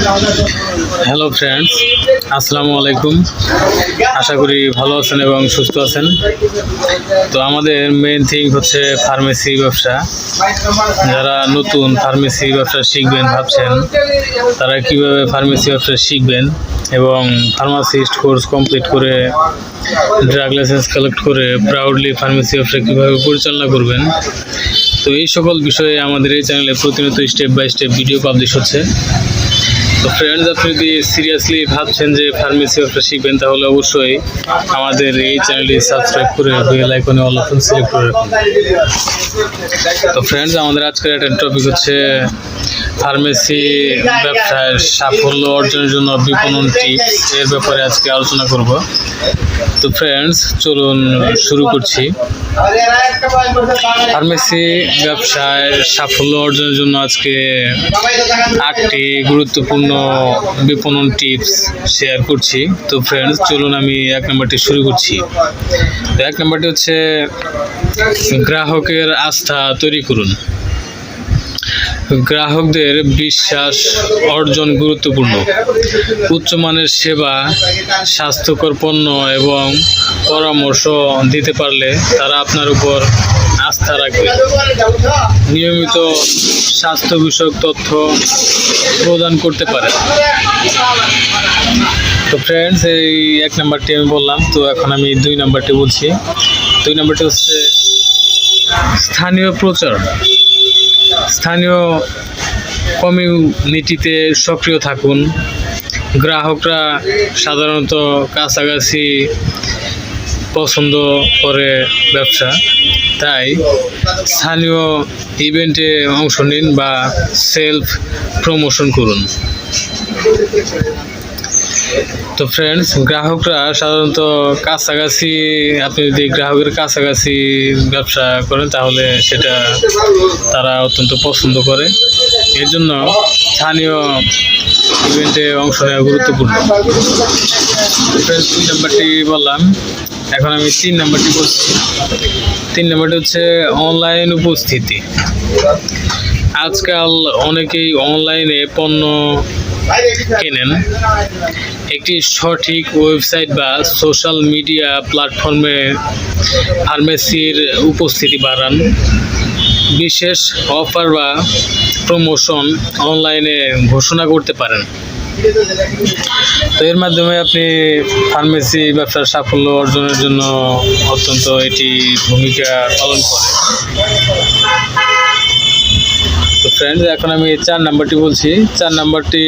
Hello friends, আসসালামু আলাইকুম। আশা করি ভালো আছেন এবং সুস্থ আছেন। তো আমাদের মেইন থিং হচ্ছে ফার্মেসি ব্যবসা। যারা নতুন ফার্মেসি ব্যবসা শিখবেন ভাবছেন, তারা কিভাবে ফার্মেসি ব্যবসা শিখবেন এবং ফার্মাসিস্ট কোর্স কমপ্লিট করে ড্রাগ লাইসেন্স কালেক্ট করে প্রাউডলি ফার্মেসি ব্যবসা কীভাবে পরিচালনা করবেন, তো এই সকল বিষয়ে আমাদের এই চ্যানেলে প্রতিনিয়ত step by step video publish হচ্ছে। তো ফ্রেন্ডস, আপনি যদি সিরিয়াসলি ভাবছেন যে ফার্মেসি ব্যবসা শিখবেন, তাহলে অবশ্যই আমাদের এই চ্যানেলটি সাবস্ক্রাইব করে বেল আইকনে অল অপশন সিলেক্ট করে রাখুন। তো ফ্রেন্ডস, আমাদের আজকের একটা টপিক হচ্ছে ফার্মেসি ব্যবসায় সাফল্য অর্জনের জন্য বিপণন টিপস, এর ব্যাপারে আজকে আলোচনা করব। তো ফ্রেন্ডস, চলুন শুরু করছি। ফার্মেসি ব্যবসায় সাফল্য অর্জনের জন্য আজকে 8টি গুরুত্বপূর্ণ বিপণন টিপস শেয়ার করছি। তো ফ্রেন্ডস, চলুন আমি 1 নম্বরটি শুরু করছি। তো 1 নম্বরটি হচ্ছে গ্রাহকের আস্থা তৈরি করুন। গ্রাহকদের বিশ্বাস অর্জন গুরুত্বপূর্ণ। উচ্চমানের সেবা, স্বাস্থ্যকর পণ্য এবং পরামর্শ দিতে পারলে তারা আপনার উপর আস্থা রাখবে। নিয়মিত স্বাস্থ্য বিষয়ক তথ্য প্রদান করতে পারে। তো ফ্রেন্ডস, এই 1 নম্বরটি আমি বললাম। তো এখন আমি 2 নম্বরটি বলছি। 2 নম্বরটি হচ্ছে স্থানীয় প্রচার। স্থানীয় কমিউনিটিতে সক্রিয় থাকুন। গ্রাহকরা সাধারণত কাছাকাছি পছন্দ করে ব্যবসা, তাই স্থানীয় ইভেন্টে অংশ নিন বা সেলফ প্রমোশন করুন। তো ফ্রেন্ডস, গ্রাহকরা সাধারণত কাছাকাছি, আপনি যদি গ্রাহকের কাছাকাছি ব্যবসা করেন তাহলে সেটা তারা অত্যন্ত পছন্দ করে। এর জন্য স্থানীয় ইভেন্টে অংশ নেওয়া গুরুত্বপূর্ণ। ফ্রেন্ডস, 2 নম্বরটি বললাম। এখন আমি 3 নম্বরটি বলছি। 3 নম্বরটি হচ্ছে অনলাইন উপস্থিতি। আজকাল অনেকেই অনলাইনে পণ্য কেনেন। একটি সঠিক ওয়েবসাইট বা সোশ্যাল মিডিয়া প্ল্যাটফর্মে ফার্মেসির উপস্থিতি বাড়ান। বিশেষ অফার বা প্রমোশন অনলাইনে ঘোষণা করতে পারেন। তো এর মাধ্যমে আপনি ফার্মেসি ব্যবসার সাফল্য অর্জনের জন্য অত্যন্ত এটি ভূমিকা পালন করে। তো ফ্রেন্ডস, এখন আমি 4 নম্বরটি বলছি। 4 নম্বরটি